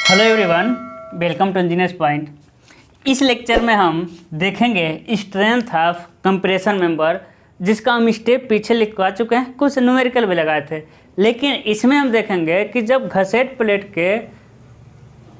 Hello everyone, welcome to Engineers Point. इस lecture में हम देखेंगे स्ट्रेंथ ऑफ कंप्रेशन मेंबर, जिसका हम स्टेप पीछे लिखवा चुके हैं, कुछ न्यूमेरिकल भी लगाए थे। लेकिन इसमें हम देखेंगे कि जब घसेट प्लेट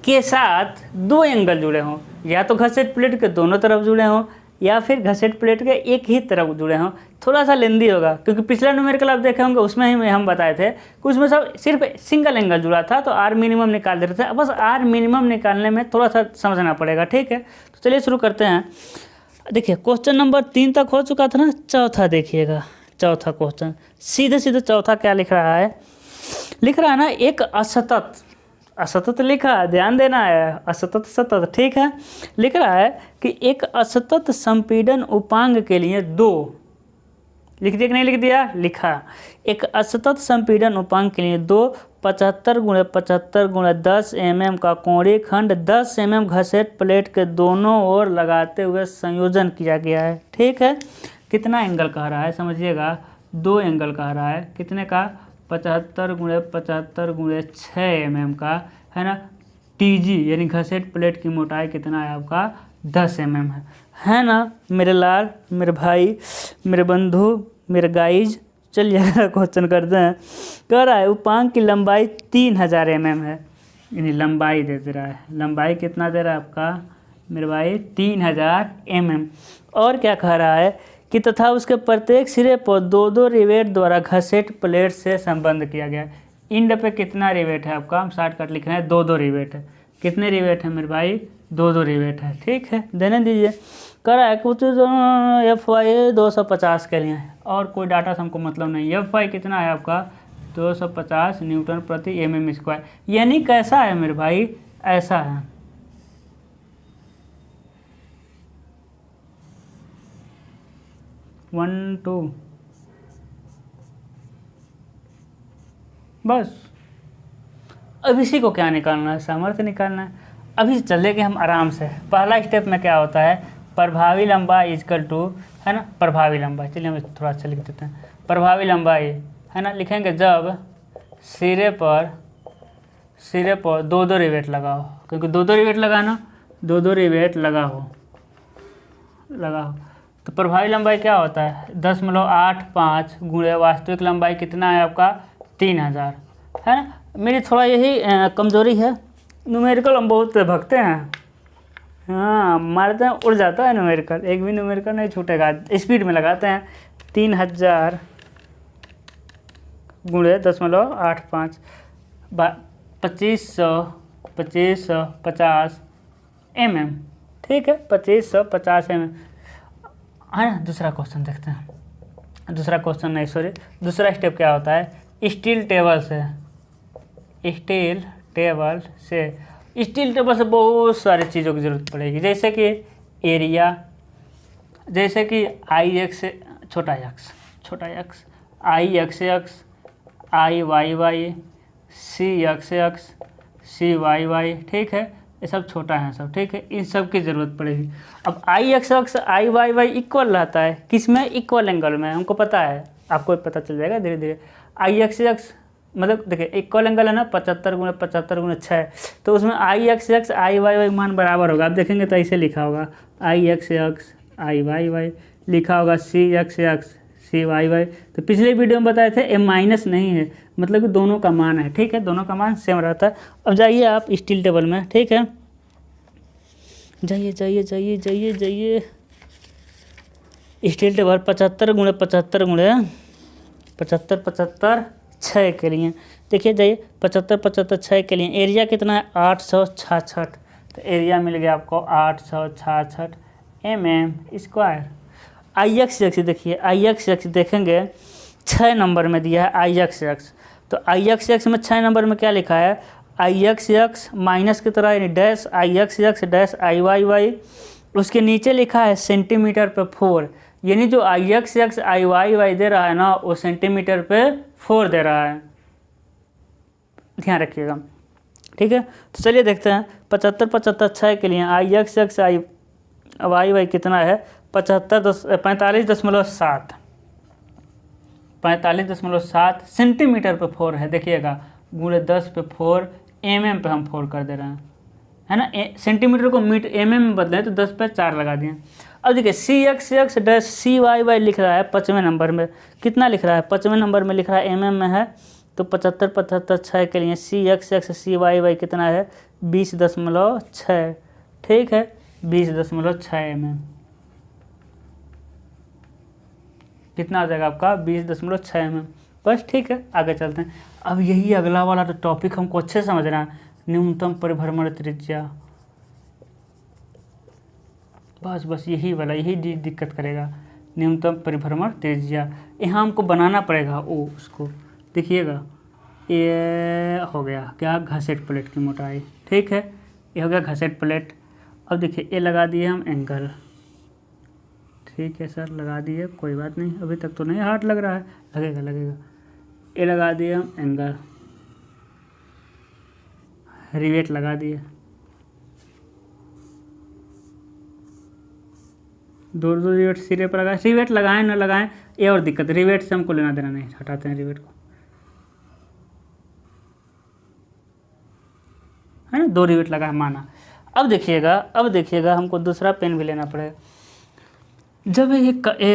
के साथ दो एंगल जुड़े हों, या तो घसेट प्लेट के दोनों तरफ जुड़े हों या फिर घसेट प्लेट के एक ही तरफ जुड़े हों। थोड़ा सा लेंदी होगा क्योंकि पिछला न्यूमेरिकल आप देखे होंगे, उसमें ही हम बताए थे कि उसमें सब सिर्फ सिंगल एंगल जुड़ा था, तो आर मिनिमम निकाल देते थे। बस आर मिनिमम निकालने में थोड़ा सा समझना पड़ेगा, ठीक है। तो चलिए शुरू करते हैं। देखिए क्वेश्चन नंबर 3 तक हो चुका था ना, चौथा देखिएगा। चौथा क्वेश्चन सीधे सीधे चौथा क्या लिख रहा है, ना एक असतत लिखा है, ध्यान देना है, असतत सतत, ठीक है। लिख रहा है कि एक असतत संपीड़न उपांग के लिए दो, लिख दिया कि नहीं लिख दिया, लिखा। एक असतत संपीड़न उपांग के लिए दो 75 × 75 × 10 mm का कोणीय खंड 10 mm घसेट प्लेट के दोनों ओर लगाते हुए संयोजन किया गया है, ठीक है। कितना एंगल कह रहा है समझिएगा, दो एंगल कह रहा है। कितने का, 75 × 75 × 6 mm का, है ना। टीजी यानी घसेट प्लेट की मोटाई कितना है आपका, 10 mm है ना। मेरे लाल, मेरे भाई, मेरे बंधु, मेरे गाइज, चलिए क्वेश्चन करते हैं। कह रहा है उपांग की लंबाई 3000 mm है, यानी लंबाई दे रहा है। लंबाई कितना दे रहा है आपका मेरे भाई, 3000 mm। और क्या कह रहा है कि तथा उसके प्रत्येक सिरे पर दो रिवेट द्वारा घसेट प्लेट से संबंध किया गया। इंड पे कितना रिवेट है आपका, हम शॉर्टकट लिख रहे हैं, दो रिवेट है। कितने रिवेट है मेरे भाई, दो रिवेट है, ठीक है। देने दीजिए। कह रहा है कुछ FY 250 के लिए है, और कोई डाटा से हमको मतलब नहीं। FY कितना है आपका, 250 न्यूटन प्रति mm²। यानी कैसा है मेरे भाई, ऐसा है। वन टू, बस। अब इसी को क्या निकालना है, सामर्थ्य निकालना है। अभी चलेंगे हम आराम से। पहला स्टेप में क्या होता है, प्रभावी लंबाई इजकल टू, है ना, प्रभावी लंबाई। चलिए हम थोड़ा अच्छा लिख देते हैं। प्रभावी लंबाई, है ना, लिखेंगे जब सिरे पर दो रिवेट लगाओ, क्योंकि दो रिवेट लगाना, दो रिवेट लगाओ। तो प्रभावी लंबाई क्या होता है, 10.85 गुणे वास्तविक लंबाई कितना है आपका, 3000, है ना। मेरी थोड़ा यही कमजोरी है, न्यूमेरिकल हम बहुत भगते हैं। हाँ, मारते हैं उड़ जाता है न्यूमेरिकल, एक भी न्यूमेरिकल नहीं छूटेगा, स्पीड में लगाते हैं। 3000 गुणे 10.85 2550 mm, ठीक है, 2550 mm, है ना। दूसरा क्वेश्चन देखते हैं। दूसरा क्वेश्चन नहीं, सॉरी, दूसरा स्टेप क्या होता है, स्टील टेबल से बहुत सारी चीज़ों की ज़रूरत पड़ेगी, जैसे कि एरिया, जैसे कि IX छोटा x, IXX, IYY, CXX, CYY, ठीक है। ये सब छोटा है सब, ठीक है। इन सब की ज़रूरत पड़ेगी। अब IXX IYY इक्वल रहता है किस में, इक्वल एंगल में, हमको पता है, आपको पता चल जाएगा धीरे धीरे। IXX मतलब देखिए इक्वल एंगल है ना, 75 × 75 × 6, तो उसमें IXX IYY मान बराबर होगा। आप देखेंगे तो ऐसे लिखा होगा, IXX IYY लिखा होगा, CXX CYY। तो पिछले वीडियो में बताए थे ये माइनस नहीं है, मतलब कि दोनों का मान है, ठीक है, दोनों का मान सेम रहता है। अब जाइए आप स्टील टेबल में, ठीक है, जाइए स्टील टेबल 75 × 75 × 75 6 के लिए। देखिए जाइए 75 6 के लिए एरिया कितना है, 866। तो एरिया मिल गया आपको 866 mm²। IXX देखिए, IXX देखेंगे 6 नंबर में दिया है IXX। तो IXX में 6 नंबर में क्या लिखा है, IXX माइनस की तरह यानी डैश IXX डैश IYY, उसके नीचे लिखा है सेंटीमीटर पे 4, यानी जो IXX IYY दे रहा है ना, वो सेंटीमीटर पे 4 दे रहा है, ध्यान रखिएगा, ठीक है। तो चलिए देखते हैं 75 6 के लिए IXX IYY कितना है, 45.7 सेंटीमीटर पे 4 है। देखिएगा गुणे 10 पे 4 mm पे हम 4 कर दे रहे हैं, है ना। सेंटीमीटर को मीटर mm में बदले तो 10 पे 4 लगा दिए। अब देखिए CX डैश CYY लिख रहा है 5वें नंबर में, कितना लिख रहा है 5वें नंबर में लिख रहा है mm में है, तो 75 75 6 के लिए CX CYY कितना है 20.6, ठीक है 20.6 mm, कितना आ जाएगा आपका 20.6 mm, बस ठीक है। आगे चलते हैं। अब यही अगला वाला तो टॉपिक हमको अच्छे से समझना है, न्यूनतम परिभ्रमण त्रिज्या, बस यही वाला, यही दिक्कत करेगा, न्यूनतम परिभ्रमण त्रिज्या। यहाँ हमको बनाना पड़ेगा उसको, देखिएगा ये हो गया क्या, घसेट प्लेट की मोटाई, ठीक है ये हो गया घसेट प्लेट। अब देखिए ये लगा दिए हम एंगल, ठीक है सर लगा दिए, कोई बात नहीं, अभी तक तो नहीं हार्ड लग रहा है, लगेगा। ये लगा दिए हम एंगल, रिवेट लगा दिए, दो रिवेट सिरे पर लगाए, रिवेट लगाएं ना लगाएं ये और दिक्कत, रिवेट से हमको लेना देना नहीं, हटाते हैं रिवेट को, है ना, 2 रिवेट लगा है माना। अब देखिएगा हमको दूसरा पेन भी लेना पड़ेगा। जब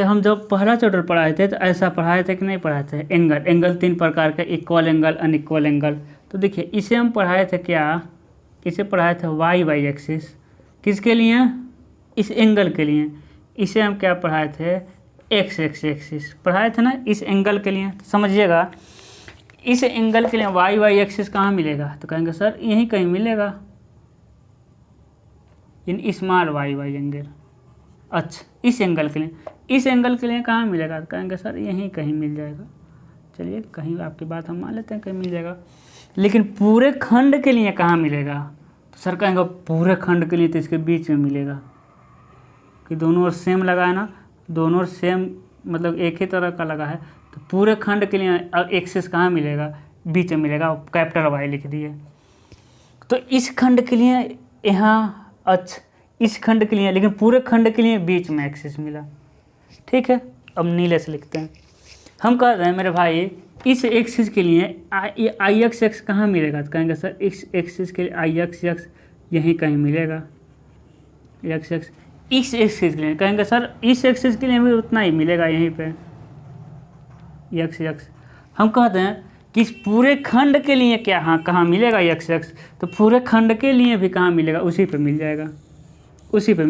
हम जब पहला चैप्टर पढ़ाए थे तो ऐसा पढ़ाए थे कि नहीं पढ़ाए थे, एंगल 3 प्रकार के, इक्वल एंगल, अनइक्वल एंगल। तो देखिए इसे हम पढ़ाए थे क्या, इसे पढ़ाए थे वाई एक्सिस, किसके लिए, इस एंगल के लिए। इसे हम क्या पढ़ाए थे, एक्स एक्सिस पढ़ाए थे ना, इस एंगल के लिए। तो समझिएगा इस एंगल के लिए वाई एक्सिस कहाँ मिलेगा, तो कहेंगे सर यहीं कहीं मिलेगा, इन स्मॉल वाई एंगल। अच्छा इस एंगल के लिए कहाँ मिलेगा, तो कहेंगे सर यहीं कहीं मिल जाएगा। चलिए कहीं आपकी बात हम मान लेते हैं कहीं मिल जाएगा, लेकिन पूरे खंड के लिए कहाँ मिलेगा, तो सर कहेंगे पूरे खंड के लिए तो इसके बीच में मिलेगा, कि दोनों ओर सेम लगा है ना, दोनों ओर सेम मतलब एक ही तरह का लगा है, तो पूरे खंड के लिए एक्सिस कहाँ मिलेगा, बीच में मिलेगा, कैपिटल वाई लिख दिए। तो इस खंड के लिए यहाँ, अच्छा इस खंड के लिए, लेकिन पूरे खंड के लिए बीच में एक्सिस मिला, ठीक है। अब नीले से लिखते हैं, हम कह रहे हैं मेरे भाई इस एक्सिस के लिए आई एक्स कहाँ मिलेगा, तो कहेंगे सर इस एक्सिस के लिए आई एक्स यहीं कहीं मिलेगा, एक्स इस एक्सिस के लिए कहेंगे सर इस एक्सिस के लिए भी उतना ही मिलेगा, यहीं पे एक्स। हम कहते हैं कि इस पूरे खंड के लिए क्या, हाँ कहाँ मिलेगा एक्स, तो पूरे खंड के लिए भी कहाँ मिलेगा, उसी पे मिल जाएगा, उसी पे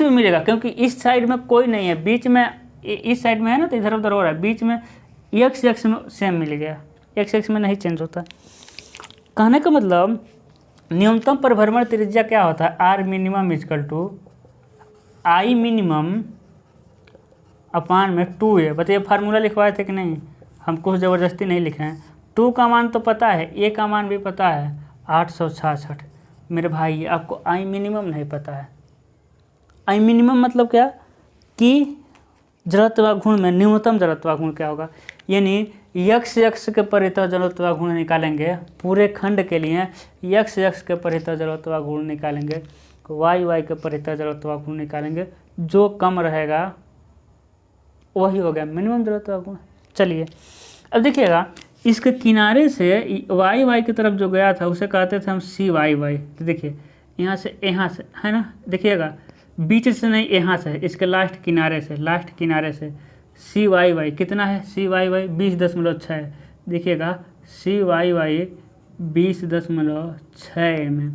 मिलेगा, क्योंकि इस साइड में कोई नहीं है, बीच में इस साइड में है ना, तो इधर उधर हो रहा है, बीच में एक्स में सेम मिल गया, एक्स में नहीं चेंज होता। कहने का मतलब न्यूनतम परिभ्रमण त्रिज्या क्या होता है, r minimum equal to I minimum upon में 2a। बताइए फार्मूला लिखवाए थे कि नहीं, हम कुछ ज़बरदस्ती नहीं लिखे हैं। 2 का मान तो पता है, a का मान भी पता है 866। मेरे भाई आपको आई मिनिमम नहीं पता है। आई मिनिमम मतलब क्या, कि जड़त्वाघूर्ण में न्यूनतम जड़त्वाघूर्ण क्या होगा, यानी यक्स के परितः जड़त्वाघूर्ण निकालेंगे पूरे खंड के लिए, यक्स के परितः जड़त्वाघूर्ण निकालेंगे, वाई के परितः जड़त्वाघूर्ण निकालेंगे, जो कम रहेगा वही हो गया मिनिमम जड़त्वाघूर्ण। चलिए अब देखिएगा इसके किनारे से वाई की तरफ जो गया था उसे कहते थे हम CYY। तो देखिए यहाँ से है ना, देखिएगा बीच से नहीं, यहाँ से इसके लास्ट किनारे से CYY कितना है, CYY 20.6। देखिएगा CYY 20.6 mm,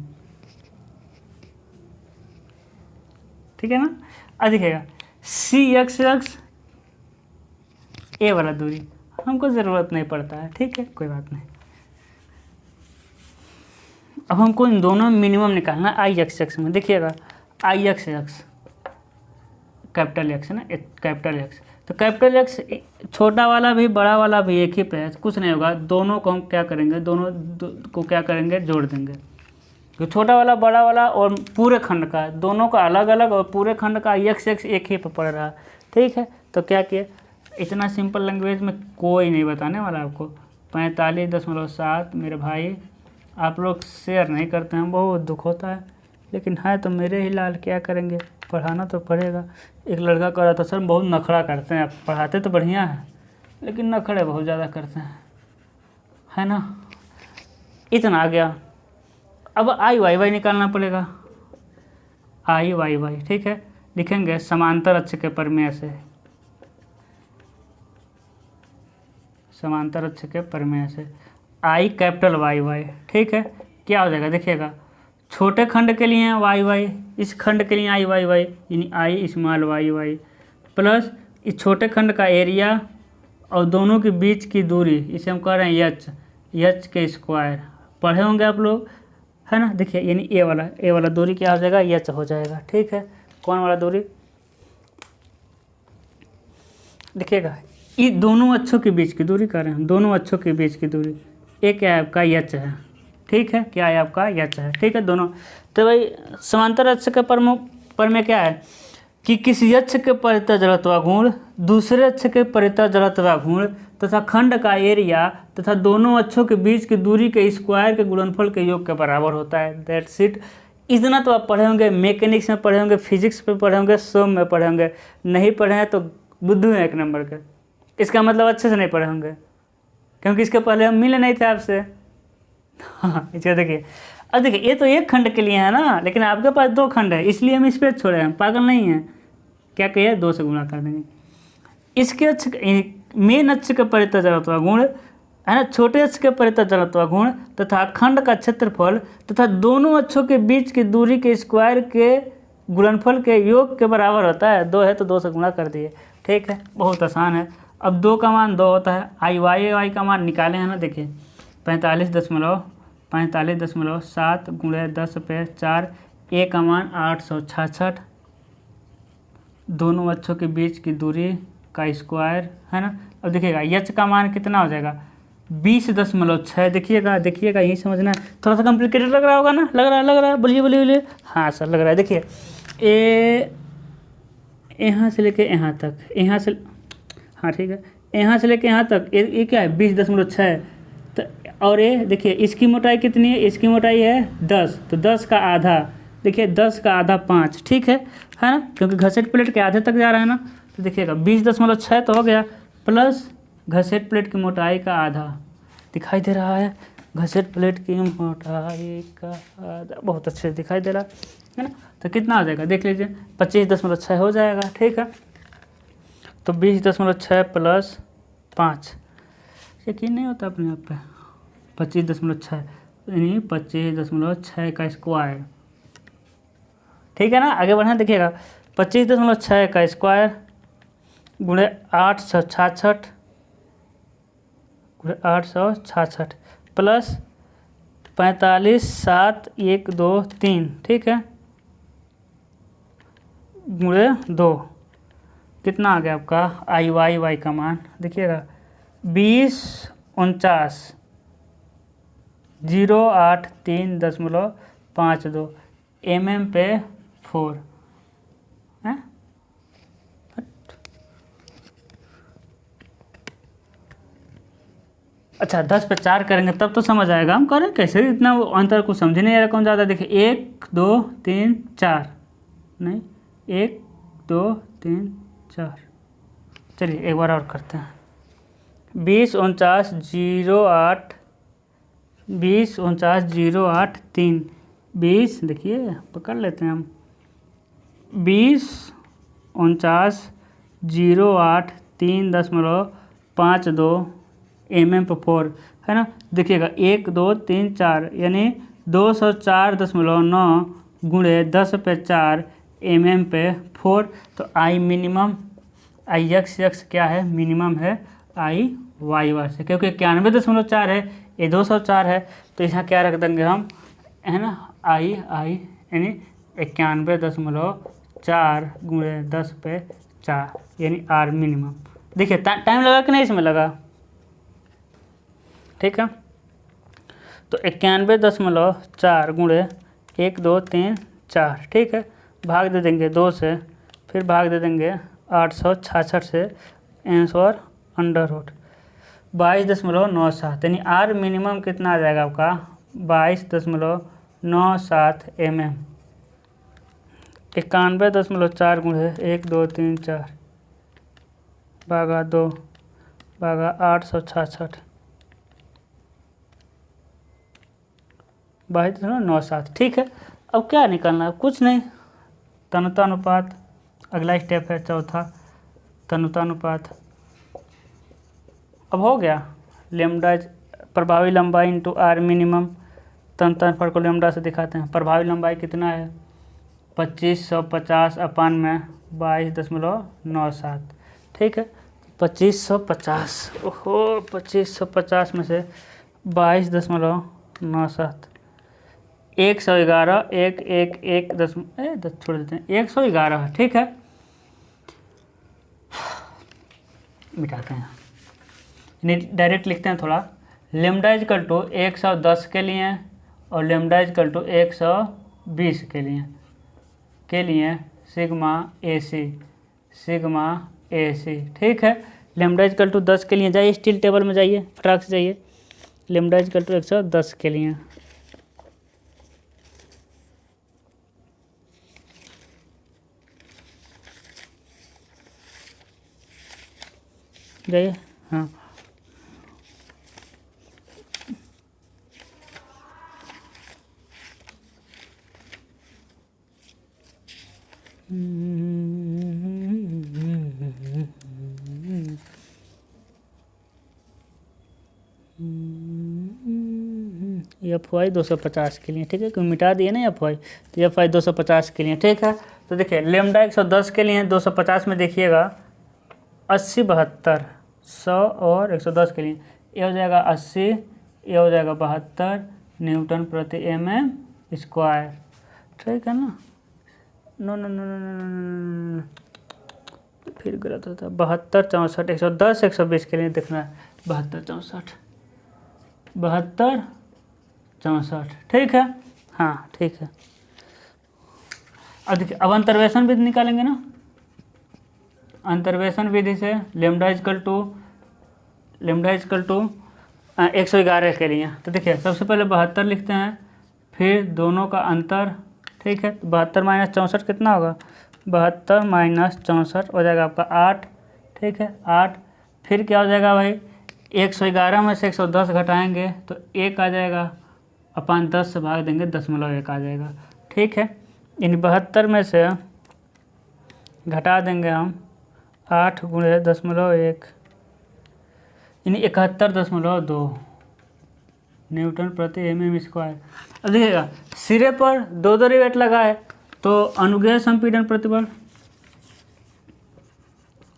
ठीक है ना। अब देखिएगा CX ए वाला दूरी हमको ज़रूरत नहीं पड़ता है, ठीक है कोई बात नहीं। अब हमको इन दोनों में मिनिमम निकालना है आई एक्स में। देखिएगा आई एक्स कैपिटल एक्स है ना, कैपिटल एक्स, तो कैपिटल एक्स छोटा वाला भी बड़ा वाला भी एक ही पे है, तो कुछ नहीं होगा, दोनों को हम क्या करेंगे, दोनों को क्या करेंगे, जोड़ देंगे। तो छोटा वाला बड़ा वाला और पूरे खंड का, दोनों का अलग अलग और पूरे खंड का एक्स एक ही पे पड़ रहा है, ठीक है। तो क्या किए, इतना सिंपल लैंग्वेज में कोई नहीं बताने वाला आपको। 45.7 मेरे भाई आप लोग शेयर नहीं करते हैं, बहुत दुख होता है, लेकिन है तो मेरे ही लाल, क्या करेंगे, पढ़ाना तो पड़ेगा। एक लड़का कह रहा था सर बहुत नखड़ा करते हैं, आप पढ़ाते तो बढ़िया है लेकिन नखड़े बहुत ज़्यादा करते हैं, है ना। इतना आ गया। अब आई वाई वाई निकालना पड़ेगा, आई वाई वाई, ठीक है। लिखेंगे समांतर अक्ष के परिमेय से, समांतर अक्ष के परिमेय से आई कैपिटल वाई वाई, ठीक है। क्या हो जाएगा देखिएगा, छोटे खंड के लिए वाई वाई, इस खंड के लिए आई वाई वाई, यानी I small y y, plus इस छोटे खंड का एरिया और दोनों के बीच की दूरी, इसे हम कह रहे हैं एच, एच के स्क्वायर। पढ़े होंगे आप लोग, है ना। देखिए यानी ए वाला दूरी क्या हो जाएगा, एच हो जाएगा, ठीक है। कौन वाला दूरी, देखिएगा ये दोनों अक्षों के बीच की दूरी कर रहे हैं, दोनों अक्षों के बीच की दूरी, एक क्या है आपका एच है, ठीक है। क्या है आपका एच है, ठीक है दोनों। तो भाई समांतर अक्ष के परिमेय क्या है कि किसी अक्ष के परितः जड़त्व गुण दूसरे अक्ष के परितः जड़त्व गुण तथा खंड का एरिया तथा दोनों अक्षों के बीच की दूरी के स्क्वायर के गुणनफल के योग के बराबर होता है। That's it. इतना तो आप पढ़े होंगे, मैकेनिक्स में पढ़े होंगे, फिजिक्स में पढ़े होंगे, सोम में पढ़े होंगे। नहीं पढ़े हैं तो बुद्धू हैं एक नंबर के, इसका मतलब अच्छे से नहीं पढ़े होंगे, क्योंकि इसके पहले हम मिले नहीं थे आपसे। हाँ इसका देखिए, अब देखिए ये तो एक खंड के लिए है ना, लेकिन आपके पास दो खंड है, इसलिए हम इस पर छोड़े हैं, पागल नहीं हैं। क्या कहिए, 2 से गुणा कर देंगे। इसके अक्ष मेन अक्ष के परितः जड़त्व गुण है ना, छोटे अक्ष के परितः जड़त्व गुण तथा खंड का क्षेत्रफल तथा दोनों अक्षों के बीच की दूरी के स्क्वायर के गुणनफल के योग के बराबर होता है। 2 है तो 2 से गुणा कर दिए, ठीक है। बहुत आसान है। अब 2 का मान 2 होता है, आई वाई का मान निकाले हैं ना, देखिए 45.7 गुणे 10 पे 4, ए का मान 866, दोनों अक्षों के बीच की दूरी का स्क्वायर, है ना। अब देखिएगा एच का मान कितना हो जाएगा, 20.6। देखिएगा यही समझना है, थोड़ा सा कॉम्प्लिकेटेड लग रहा होगा ना, लग रहा है, बोलिए। हाँ सर लग रहा है। देखिए ए यहाँ से लेके यहाँ तक, यहाँ से, हाँ ठीक है, यहाँ से लेके यहाँ तक ये क्या है 20.6। तो और ये देखिए इसकी मोटाई कितनी है, इसकी मोटाई है 10, तो 10 का आधा, देखिए 10 का आधा 5, ठीक है ना, क्योंकि घसेट प्लेट के आधे तक जा रहा है ना। तो देखिएगा 20.6 तो हो गया, प्लस घसेट प्लेट की मोटाई का आधा, दिखाई दे रहा है, घसेट प्लेट की मोटाई का आधा, बहुत अच्छे से दिखाई दे रहा है ना। तो कितना हो जाएगा देख लीजिए, 25.6 हो जाएगा, ठीक है। तो 20.6 प्लस 5, यकीन नहीं होता अपने आप पे, 25.6 यानी 25.6 का स्क्वायर, ठीक है ना। आगे बढ़ना, देखिएगा 25.6 का स्क्वायर गुणे 866 प्लस 45, 7, 1, 2, 3, ठीक है, गुणे 2, कितना आ गया आपका आई वाई का मान, देखिएगा 2049,083.52 mm पे 4 है। अच्छा 10 पे 4 करेंगे तब तो समझ आएगा, हम करें कैसे, इतना वो अंतर कुछ समझ नहीं आ रहा कौन ज़्यादा। देखिए 1 2 3 4, नहीं 1 2 3 4, चलिए एक बार और करते हैं। 2049,083, 20 देखिए पकड़ लेते हैं हम, 2049,083.52 mm पे 4 है ना। देखिएगा 1 2 3 4 यानी 204.9 गुणे 10 पे 4 mm पे 4। तो आई मिनिमम, आई एक्स क्या है, मिनिमम है आई वाई से, क्योंकि 91.4 है, ये 204 है, तो यहाँ क्या रख देंगे हम, है ना, आई यानी 91.4 गुणे 10 पे 4 यानी आर मिनिमम। देखिए टाइम लगा कि नहीं इसमें लगा, ठीक है। तो 91.4 गुणे 1 2 3 4, ठीक है, भाग दे देंगे 2 से, फिर भाग दे देंगे 866 से, आंसर अंडर रूट 22.97, यानी आर मिनिमम कितना आ जाएगा आपका 22.97 mm। 91.4 गुणे 1 2 3 4 भागा 2 भागा 866, 22.97। ठीक है, अब क्या निकालना है? कुछ नहीं, तनुतानुपात। अगला स्टेप है चौथा, तनुतानुपात। अब हो गया लेमडा प्रभावी लंबाई इंटू आर मिनिमम। तनुतानुपात को लेमडा से दिखाते हैं। प्रभावी लंबाई कितना है? 2550 अपान में 22.97। ठीक है, 2550, ओहो 2550 में से 22.97, 111, एक एक एक दस छोड़ देते हैं, 111। ठीक है, मिटाते हैं, डायरेक्ट लिखते हैं थोड़ा। लेमडा इजकल टू 110 के लिए और लेमडा इजकल टू 120 के लिए सिग्मा ए सी। ठीक है, लेमडा इजकल टू 10 के लिए जाइए, स्टील टेबल में जाइए, फटाक से जाइए। लेमडा इजकल टू 110 के लिए जाइए। हाँ, एफ वाई 250 के लिए। ठीक है, क्योंकि मिटा दिए ना एफ वाई, तो एफ वाई 250 के लिए। ठीक है, तो देखिए लेमडा 110 के लिए 250 में देखिएगा 80 72 100 और 110 के लिए ये हो जाएगा 80, ये हो जाएगा 72 न्यूटन प्रति mm स्क्वायर। ठीक है ना? No no no no no, फिर गलत होता है। 72 64 110 120 के लिए देखना है। 72 64। ठीक है, हाँ ठीक है। अब देखिए, अब अंतर्वेशन विधि निकालेंगे ना। अंतर्वेशन विधि से लेमडा इजकल टू 111 के लिए, तो देखिए सबसे पहले 72 लिखते हैं, फिर दोनों का अंतर। ठीक है, तो 72 माइनस 64 कितना होगा? 72 माइनस 64 हो जाएगा आपका 8। ठीक है, 8। फिर क्या हो जाएगा भाई? 111 में से 110 घटाएंगे तो 1 आ जाएगा, अपान 10 से भाग देंगे 0.1 आ जाएगा। ठीक है, इन 72 में से घटा देंगे हम 8 गुणे 0.1 यानी 71.2 न्यूटन प्रति mm स्क्वायर। अब देखिएगा सिरे पर दो रिवेट लगा है, तो अनुगेय संपीड़न प्रतिबल,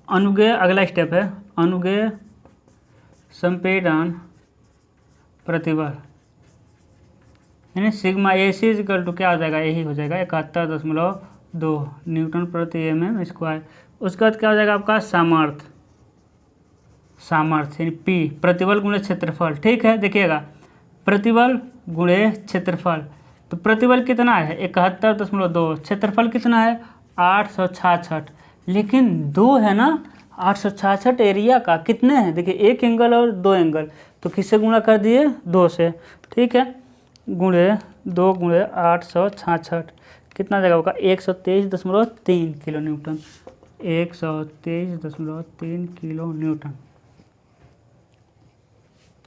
अनुगेय अगला स्टेप है अनुगेय संपीड़न प्रतिबल, यानी sigma a c equal to क्या हो जाएगा? यही हो जाएगा 71.2 न्यूटन प्रति mm स्क्वायर। उसके बाद क्या हो जाएगा आपका? सामर्थ्य यानी पी, प्रतिबल गुणे क्षेत्रफल। ठीक है, देखिएगा प्रतिबल गुणे क्षेत्रफल, तो प्रतिबल कितना है? 71.2, क्षेत्रफल कितना है? 866, लेकिन 2 है ना, 866 एरिया का कितने हैं? देखिए एक एंगल और 2 एंगल, तो किससे गुणा कर दिए? 2 से। ठीक है, गुणे 2 गुणे 866 कितना जगह होगा? 123.3 किलो न्यूटन, 123.3 किलो न्यूटन।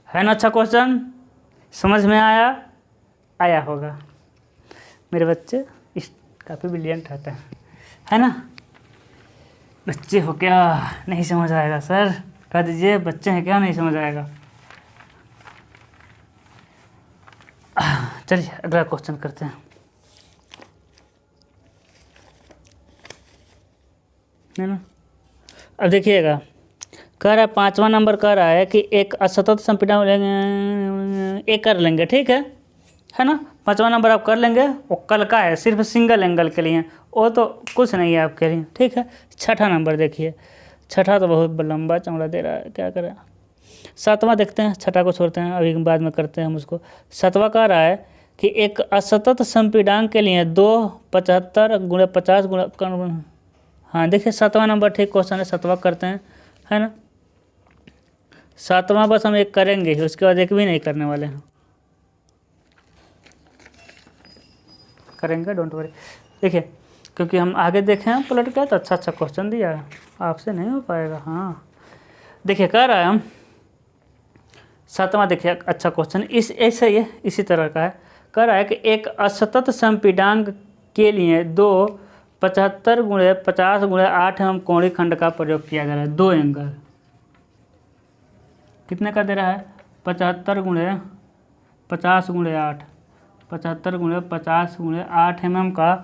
है ना? अच्छा क्वेश्चन, समझ में आया होगा। मेरे बच्चे काफ़ी ब्रिलियंट रहते हैं, है ना? बच्चे हो क्या नहीं समझ आएगा? सर कह दीजिए बच्चे हैं क्या नहीं समझ आएगा? चलिए अगला क्वेश्चन करते हैं, है ना? अब देखिएगा, कह रहा है 5वां नंबर कह रहा है कि एक असतत संपीड़न एक कर लेंगे। ठीक है ना? 5वां नंबर आप कर लेंगे, वो कल का है, सिर्फ सिंगल एंगल के लिए, वो तो कुछ नहीं है आपके लिए। ठीक है, 6ठा नंबर देखिए, 6ठा तो बहुत लंबा चौड़ा दे रहा है, क्या करें? 7वां देखते हैं, 6ठा को छोड़ते हैं, अभी बाद में करते हैं हम उसको। 7वां कह रहा है कि एक असतत संपीड़ांक के लिए 2 75 गुणे 50 गुणे, हाँ देखिए 7वां नंबर ठीक क्वेश्चन है, 7वां करते हैं, है ना? 7वां बस हम एक करेंगे, उसके बाद एक भी नहीं करने वाले हैं, करेंगे डोंट वरी। देखिए क्योंकि हम आगे देखे हैं पलट के, तो अच्छा क्वेश्चन दिया है, आपसे नहीं हो पाएगा। हाँ देखिए कह रहा है हम 7वां, देखिए अच्छा क्वेश्चन इस ऐसे ही इसी तरह का है। कह रहा है कि एक असतत संपीडांक के लिए 75×50×8 कोणीय खंड का प्रयोग किया जा रहा है। 2 एंगल कितने का दे रहा है? 75×50×8 75×50×8 का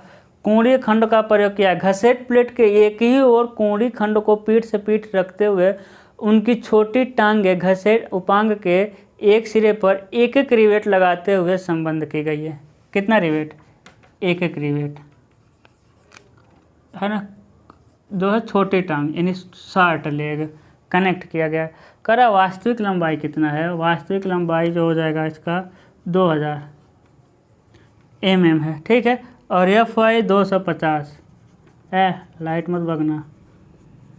कोणीय खंड का प्रयोग किया है। घसेट प्लेट के एक ही ओर कोणीय खंड को पीठ से पीठ रखते हुए उनकी छोटी टांगे घसेट उपांग के एक सिरे पर एक एक रिवेट लगाते हुए संबंध की गई है। कितना रिवेट? एक एक रिवेट है ना, जो है छोटी टांग यानी शॉर्ट लेग कनेक्ट किया गया। करा वास्तविक लंबाई कितना है? वास्तविक लंबाई जो हो जाएगा इसका 2000 mm है, ठीक है। और FY 250 लाइट मत भगना,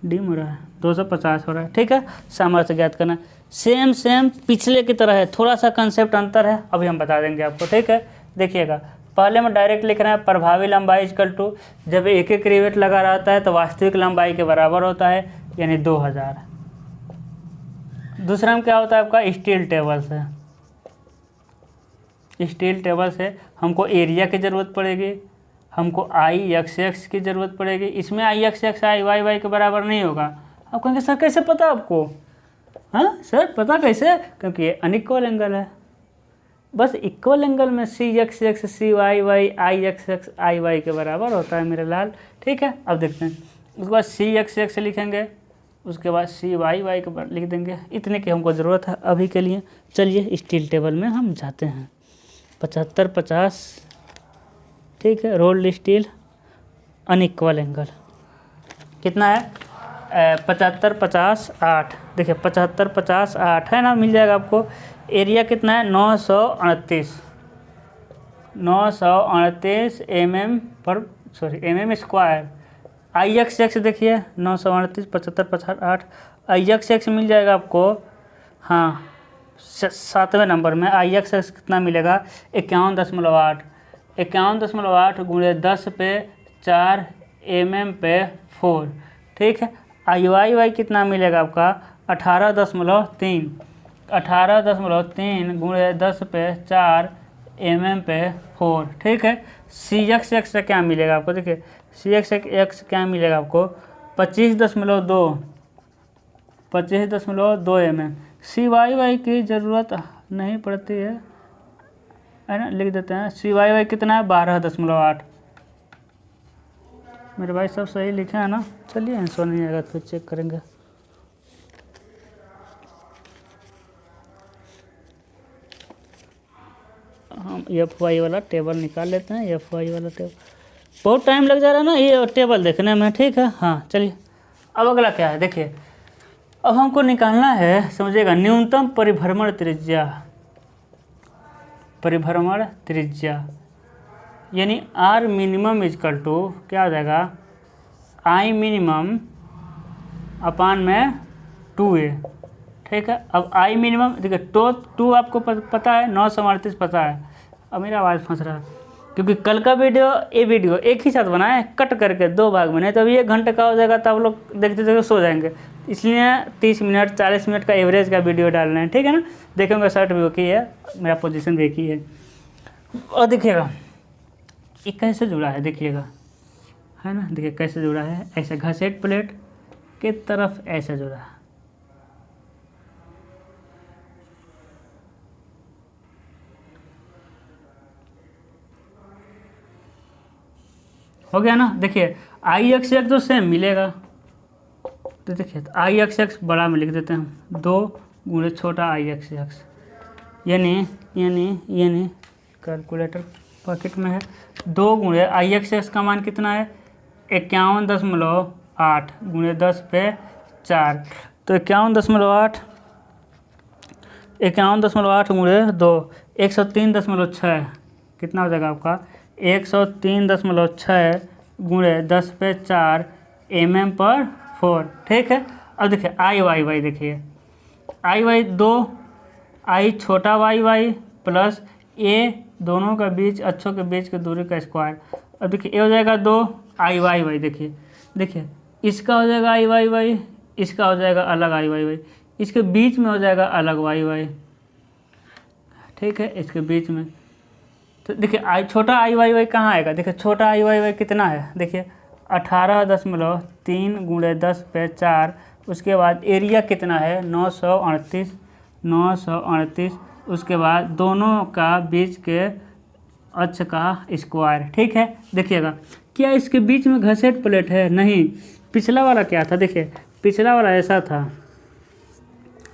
डिम हो रहा है, 250 हो रहा है, ठीक है। सामर्थ्य ज्ञात करना। सेम पिछले की तरह है, थोड़ा सा कंसेप्ट अंतर है, अभी हम बता देंगे आपको, ठीक है। देखिएगा, पहले में डायरेक्ट लिख रहे हैं प्रभावी लंबाई इक्वल टू, जब एक एक रिवेट लगा रहता है तो वास्तविक लंबाई के बराबर होता है, यानी 2000। दूसरा में क्या होता है आपका? स्टील टेबल से। स्टील टेबल से हमको एरिया की ज़रूरत पड़ेगी, हमको IXX की ज़रूरत पड़ेगी। इसमें IXX IYY के बराबर नहीं होगा। आप कहेंगे सर कैसे पता आपको? हाँ सर पता कैसे? क्योंकि ये अनइक्वल एंगल है। बस इक्वल एंगल में CXX CYY IXX IY के बराबर होता है मेरे लाल, ठीक है। अब देखते हैं, उसके बाद CXX लिखेंगे, उसके बाद CYY के लिख देंगे। इतने की हमको ज़रूरत है अभी के लिए। चलिए स्टील टेबल में हम जाते हैं। 75-50, ठीक है। रोल्ड स्टील अनइक्वल एंगल कितना है? 75-50-8। देखिए 75-50-8 है ना, मिल जाएगा आपको। एरिया कितना है? 938 mm स्क्वायर। IXX देखिए 938 75-50-8 IXX मिल जाएगा आपको। हाँ 7वें नंबर में IXX कितना मिलेगा? 51.8 51.8 गुणे 10/4 mm/4, ठीक है। IYY कितना मिलेगा आपका? 18.3 गुणे 10/4 mm/4, ठीक है। CXX से क्या मिलेगा आपको? देखिए CXX क्या मिलेगा आपको? 25.2 mm। CYY की ज़रूरत नहीं पड़ती है ना, लिख देते हैं। CYY कितना है? 12.8। मेरे भाई सब सही लिखे हैं ना? चलिए आंसर नहीं आएगा तो चेक करेंगे। हम FY वाला टेबल निकाल लेते हैं। FY वाला टेबल बहुत टाइम लग जा रहा है ना ये टेबल देखने में, ठीक है। हाँ चलिए, अब अगला क्या है? देखिए अब हमको निकालना है, समझिएगा, न्यूनतम परिभ्रमण त्रिज्या यानी R मिनिमम इजकल टू क्या हो जाएगा? I मिनिमम अपान में 2A, ठीक है। अब I मिनिमम देखिए, टू आपको पता है, 938 पता है। अब मेरा आवाज़ फंस रहा है क्योंकि कल का वीडियो ये वीडियो एक ही साथ बनाए, कट करके 2 भाग में, नहीं तो अभी 1 घंटे का हो जाएगा तो आप लोग देखते देखते सो जाएंगे। इसलिए 30 मिनट 40 मिनट का एवरेज का वीडियो डाल रहे हैं, ठीक है ना। देखेंगे शर्ट भी एक ही है, मेरा पोजीशन भी एक ही है। और देखिएगा ये कैसे जुड़ा है, देखिएगा, है ना। देखिए कैसे जुड़ा है, ऐसे घसेट प्लेट के तरफ ऐसे जुड़ा है। हो गया ना। देखिए IXX तो सेम मिलेगा, तो देखिए IXX बड़ा में लिख देते हैं, 2 गुणे छोटा IXX, यानी कैलकुलेटर पॉकेट में है। 2 गुणे IXX का मान कितना है? 51.8 गुणे 10/4, तो 51.8 गुणे 2 103.6 कितना हो जाएगा आपका? 103.6 गुणे 10/4 mm/4, ठीक है। अब देखिए IYY, देखिए IY 2 I छोटा YY प्लस A दोनों का बीच अक्षों के बीच की दूरी का स्क्वायर। अब देखिए ये हो जाएगा 2 IYY, देखिए इसका हो जाएगा IYY, इसका हो जाएगा अलग IYY, इसके बीच में हो जाएगा अलग YY, ठीक है, इसके बीच में, तो देखिए आई छोटा आई वाई वाई कहाँ आएगा, देखिए छोटा आई वाई वाई कितना है, देखिए 18.3 गुणे 10 पे 4। उसके बाद एरिया कितना है 938। उसके बाद दोनों का बीच के अक्ष का स्क्वायर, ठीक है। देखिएगा क्या इसके बीच में घसेट प्लेट है, नहीं। पिछला वाला क्या था, देखिए पिछला वाला ऐसा था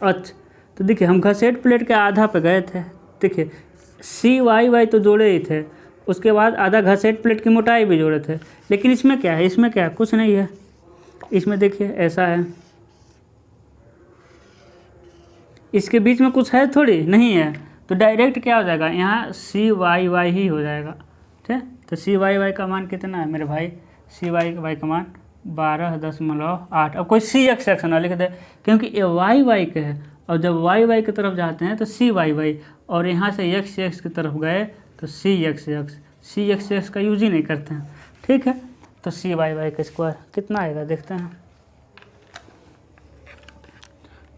अक्ष, तो देखिए हम घसेट प्लेट के आधा पे गए थे। देखिए सी वाई वाई तो जोड़े ही थे, उसके बाद आधा घसेट प्लेट की मोटाई भी जोड़े थे। लेकिन इसमें क्या है, इसमें क्या है, कुछ नहीं है। इसमें देखिए ऐसा है, इसके बीच में कुछ है थोड़ी, नहीं है। तो डायरेक्ट क्या हो जाएगा, यहाँ सी वाई वाई ही हो जाएगा, ठीक है। तो सी वाई वाई का मान कितना है मेरे भाई, सी वाई वाई का मान 12.8। अब कोई सी एक्स एक्स ना लिख दे, क्योंकि ये वाई वाई के है, और जब वाई वाई की तरफ जाते हैं तो सी वाई वाई, और यहाँ से एक्स एक्स की तरफ गए तो सी एक्स एक्स का यूज ही नहीं करते हैं, ठीक है। तो सी वाई वाई का स्क्वायर कितना आएगा देखते हैं,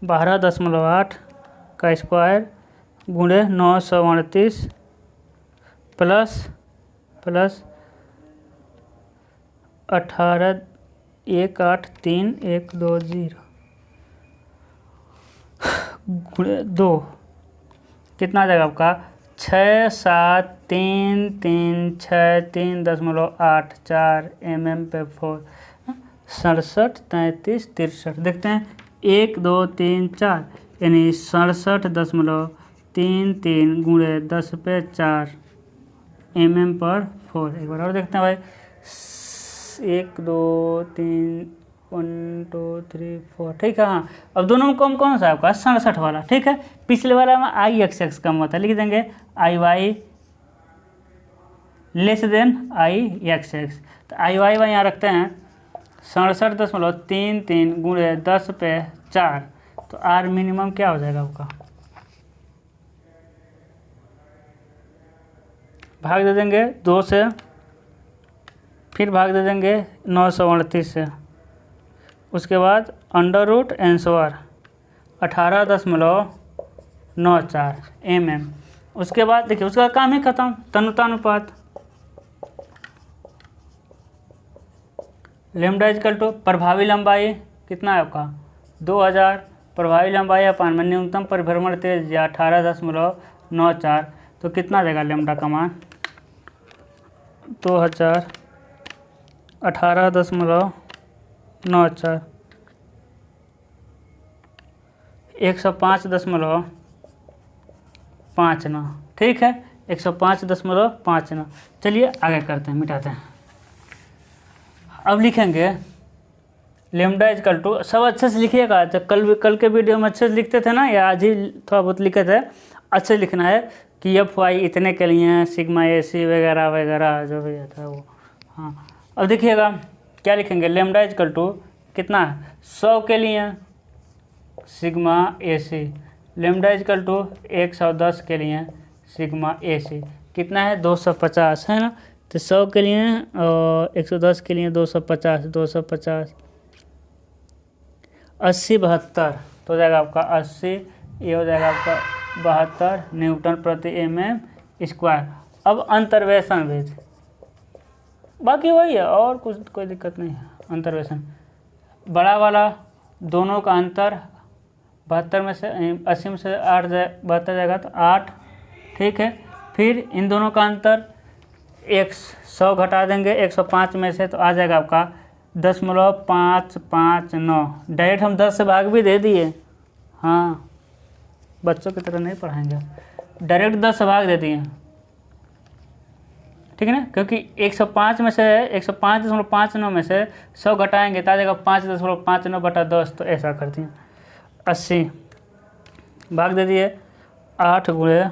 12.8 का स्क्वायर गुणे 938 प्लस 18,183,120 गुणे 2 कितना आ जाएगा आपका 6,7,3,3,6,3.84 mm पे 4, 67, 33, 63। देखते हैं 1 2 3 4 यानी 67.33 गुणे 10 पे 4 mm पर 4। एक बार और देखते हैं भाई, 1 2 3 1 2 3 4, ठीक है। हाँ अब दोनों में कौन कौन सा है आपका 67 वाला, ठीक है। पिछले वाला में आई एक्स एक्स कम होता है, लिख देंगे I Y less than I X X. तो आई वाई वाई यहाँ रखते हैं 67.33 गुणे 10 पे 4। तो आर मिनिमम क्या हो जाएगा आपका, भाग दे देंगे 2 से, फिर भाग दे देंगे 938 से, उसके बाद अंडर रूट एंसवर 18.94 mm। उसके बाद देखिए उसका काम ही खत्म, तनुतानुपात लैम्डा इक्वल टू प्रभावी लंबाई कितना है आपका 2000, प्रभावी लंबाई अपान में न्यूनतम परिभ्रमण तेज या 18.94। तो कितना देगा लैम्डा का मान 2000 18.94 105.59, ठीक है 105.59। चलिए आगे करते हैं, मिटाते हैं। अब लिखेंगे लैम्डा इक्वल टू, सब अच्छे से लिखिएगा। जब कल के वीडियो में अच्छे से लिखते थे ना, या आज ही थोड़ा बहुत लिखे थे, अच्छे लिखना है कि एफ वाई इतने के लिए हैं, सिग्मा ए सी वगैरह वगैरह जो भी आता है वो। हाँ अब देखिएगा क्या लिखेंगे, लैम्डा इक्वल टू कितना है 100 के लिए sigma a c, lambda equal to 110 के लिए सिग्मा ए सी कितना है 250 है ना। तो 100 के लिए और 110 के लिए 250, 250 80 72, तो हो जाएगा आपका 80, ये हो जाएगा आपका 72 न्यूटन प्रति mm स्क्वायर। अब अंतर्वेशन भेज, बाकी वही है और कुछ कोई दिक्कत नहीं है। अंतर्वेशन बड़ा वाला दोनों का अंतर 72 में से 80 में से 8 72 जाएगा तो 8, ठीक है। फिर इन दोनों का अंतर 100 घटा देंगे 105 में से, तो आ जाएगा आपका 10.559। डायरेक्ट हम 10 से भाग भी दे दिए, हाँ बच्चों की तरह नहीं पढ़ाएंगे, डायरेक्ट 10 से भाग दे दिए, ठीक है ना। क्योंकि 105 में से 105.59 में से 100 घटाएंगे तो आ जाएगा 5.59/10। तो ऐसा करती हैं 80 भाग दे दिए 8 गुणे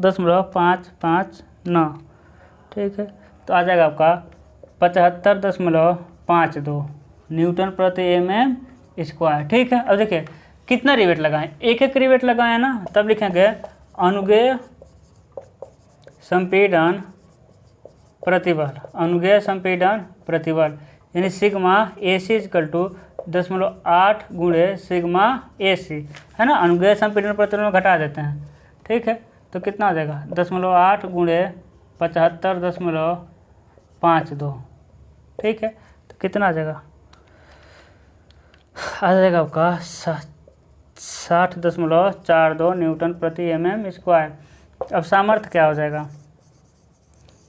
10.559, ठीक है। तो आ जाएगा आपका 75.52 न्यूटन प्रति mm स्क्वायर, ठीक है। अब देखिए कितना रिवेट लगाएं, एक एक रिवेट लगाएं ना, तब लिखेंगे अनुगेय संपीड़न प्रतिबल, अनुगेय संपीड़न प्रतिबल यानी sigma a c equal to 10.8 गुणे सिग्मा ए सी, है ना। अनुगेय संपीड़न प्रतिबल में घटा देते हैं, ठीक है। तो कितना आ जाएगा 0.8 गुणे 75.52। ठीक है, तो कितना आ जाएगा, आ जाएगा आपका 60.42 न्यूटन प्रति mm²। अब सामर्थ्य क्या हो जाएगा,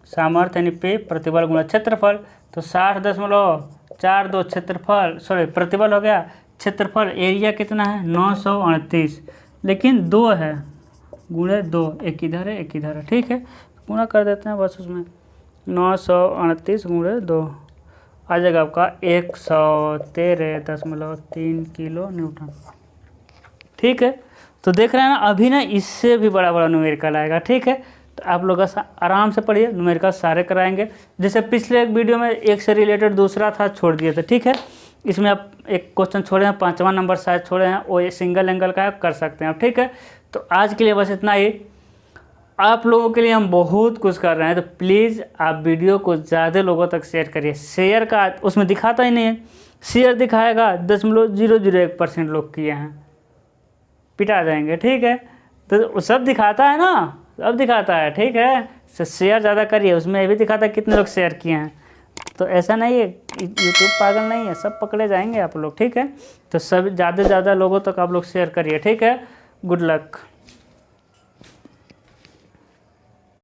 सामर्थ्य यानी पे प्रतिबल गुणा क्षेत्रफल, तो 60.42 क्षेत्रफल प्रतिबल हो गया, क्षेत्रफल एरिया कितना है 938, लेकिन 2 है गुणे 2, एक इधर है एक इधर है। ठीक है, गुणा कर देते हैं बस उसमें, 938 गुणे 2 आ जाएगा आपका 113.3 किलो न्यूटन। ठीक है, तो देख रहे हैं ना, अभी ना इससे भी बड़ा बड़ा न्यूमेरिकल आएगा। ठीक है, तो आप लोग आराम से पढ़िए, न्यूमेरिकल सारे कराएंगे। जैसे पिछले एक वीडियो में एक से रिलेटेड दूसरा था, छोड़ दिए थे। ठीक है, इसमें आप एक क्वेश्चन छोड़े हैं, 5वां नंबर शायद छोड़े हैं, वो सिंगल एंगल का है, कर सकते हैं आप। ठीक है, तो आज के लिए बस इतना ही। आप लोगों के लिए हम बहुत कुछ कर रहे हैं, तो प्लीज़ आप वीडियो को ज़्यादा लोगों तक शेयर करिए। शेयर का उसमें दिखाता ही नहीं है, शेयर दिखाएगा 0.001% लोग किए हैं, पिटा जाएंगे। ठीक है, तो सब दिखाता है ना, सब दिखाता है। ठीक है, तो शेयर ज़्यादा करिए, उसमें भी दिखाता है कितने लोग शेयर किए हैं। तो ऐसा नहीं है, यूट्यूब पागल नहीं है, सब पकड़े जाएंगे आप लोग। ठीक है, तो सब ज़्यादा से ज़्यादा लोगों तक आप लोग शेयर करिए। ठीक है, गुड लक।